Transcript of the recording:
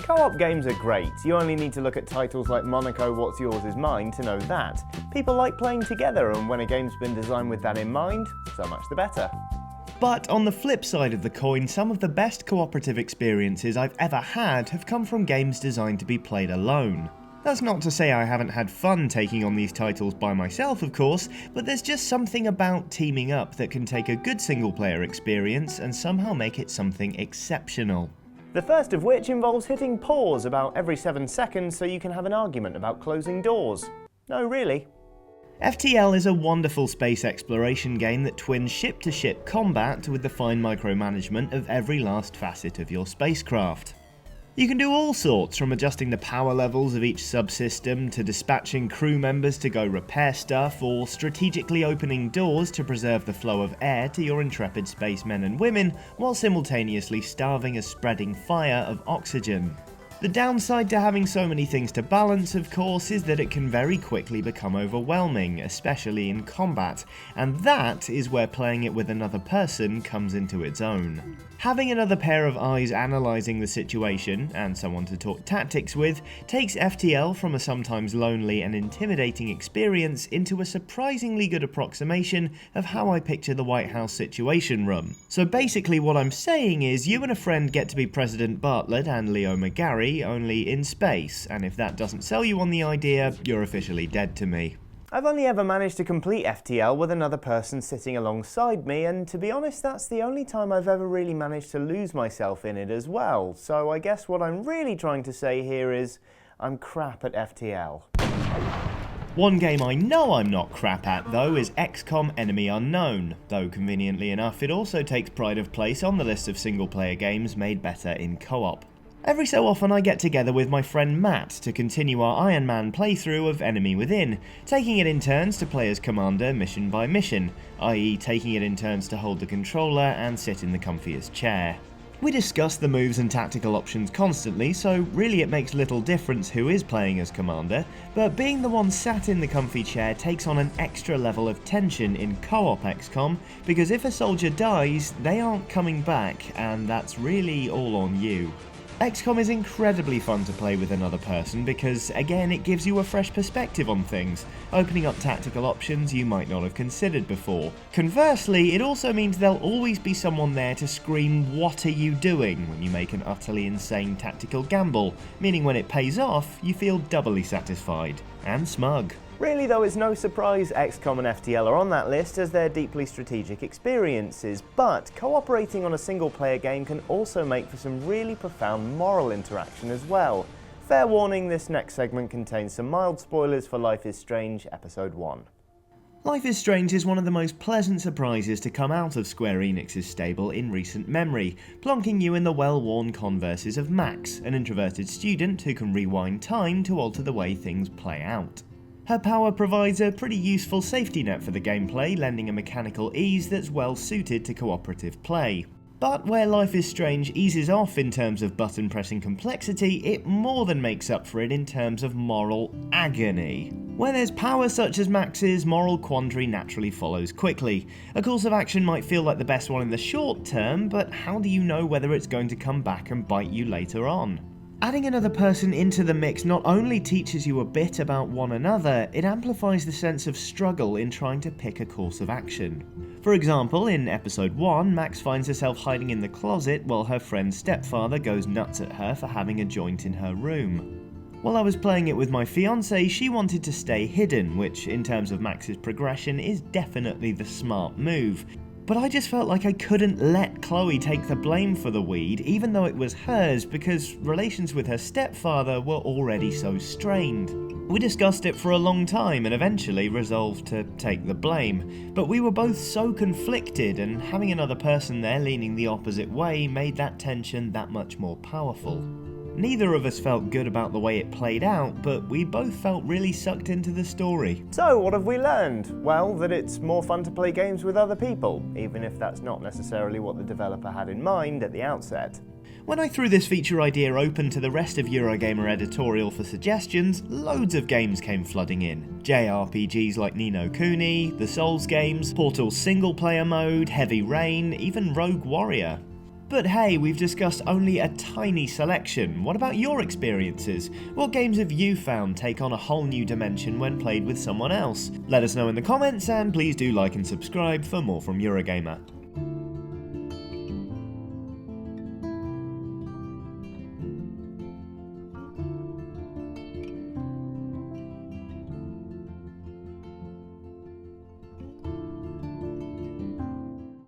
Co-op games are great. You only need to look at titles like Monaco What's Yours Is Mine to know that. People like playing together, and when a game's been designed with that in mind, so much the better. But on the flip side of the coin, some of the best cooperative experiences I've ever had have come from games designed to be played alone. That's not to say I haven't had fun taking on these titles by myself, of course, but there's just something about teaming up that can take a good single-player experience and somehow make it something exceptional. The first of which involves hitting pause about every 7 seconds so you can have an argument about closing doors. No, really. FTL is a wonderful space exploration game that twins ship-to-ship combat with the fine micromanagement of every last facet of your spacecraft. You can do all sorts, from adjusting the power levels of each subsystem to dispatching crew members to go repair stuff, or strategically opening doors to preserve the flow of air to your intrepid spacemen and women while simultaneously starving a spreading fire of oxygen. The downside to having so many things to balance, of course, is that it can very quickly become overwhelming, especially in combat, and that is where playing it with another person comes into its own. Having another pair of eyes analysing the situation, and someone to talk tactics with, takes FTL from a sometimes lonely and intimidating experience into a surprisingly good approximation of how I picture the White House Situation Room. So basically what I'm saying is, you and a friend get to be President Bartlett and Leo McGarry, only in space, and if that doesn't sell you on the idea, you're officially dead to me. I've only ever managed to complete FTL with another person sitting alongside me, and to be honest, that's the only time I've ever really managed to lose myself in it as well. So I guess what I'm really trying to say here is, I'm crap at FTL. One game I know I'm not crap at, though, is XCOM Enemy Unknown, though conveniently enough it also takes pride of place on the list of single-player games made better in co-op. Every so often I get together with my friend Matt to continue our Iron Man playthrough of Enemy Within, taking it in turns to play as Commander mission by mission, i.e. taking it in turns to hold the controller and sit in the comfiest chair. We discuss the moves and tactical options constantly, so really it makes little difference who is playing as Commander, but being the one sat in the comfy chair takes on an extra level of tension in co-op XCOM, because if a soldier dies, they aren't coming back, and that's really all on you. XCOM is incredibly fun to play with another person because, again, it gives you a fresh perspective on things, opening up tactical options you might not have considered before. Conversely, it also means there'll always be someone there to scream, "What are you doing?" when you make an utterly insane tactical gamble, meaning when it pays off, you feel doubly satisfied and smug. Really though, it's no surprise XCOM and FTL are on that list as they're deeply strategic experiences, but cooperating on a single player game can also make for some really profound moral interaction as well. Fair warning, this next segment contains some mild spoilers for Life is Strange Episode 1. Life is Strange is one of the most pleasant surprises to come out of Square Enix's stable in recent memory, plonking you in the well-worn converses of Max, an introverted student who can rewind time to alter the way things play out. Her power provides a pretty useful safety net for the gameplay, lending a mechanical ease that's well suited to cooperative play. But where Life is Strange eases off in terms of button pressing complexity, it more than makes up for it in terms of moral agony. Where there's power such as Max's, moral quandary naturally follows quickly. A course of action might feel like the best one in the short term, but how do you know whether it's going to come back and bite you later on? Adding another person into the mix not only teaches you a bit about one another, it amplifies the sense of struggle in trying to pick a course of action. For example, in episode 1, Max finds herself hiding in the closet while her friend's stepfather goes nuts at her for having a joint in her room. While I was playing it with my fiancée, she wanted to stay hidden, which in terms of Max's progression is definitely the smart move. But I just felt like I couldn't let Chloe take the blame for the weed, even though it was hers, because relations with her stepfather were already so strained. We discussed it for a long time and eventually resolved to take the blame, but we were both so conflicted, and having another person there leaning the opposite way made that tension that much more powerful. Neither of us felt good about the way it played out, but we both felt really sucked into the story. So, what have we learned? Well, that it's more fun to play games with other people, even if that's not necessarily what the developer had in mind at the outset. When I threw this feature idea open to the rest of Eurogamer editorial for suggestions, loads of games came flooding in. JRPGs like Ni no Kuni, the Souls games, Portal's single player mode, Heavy Rain, even Rogue Warrior. But hey, we've discussed only a tiny selection. What about your experiences? What games have you found take on a whole new dimension when played with someone else? Let us know in the comments, and please do like and subscribe for more from Eurogamer.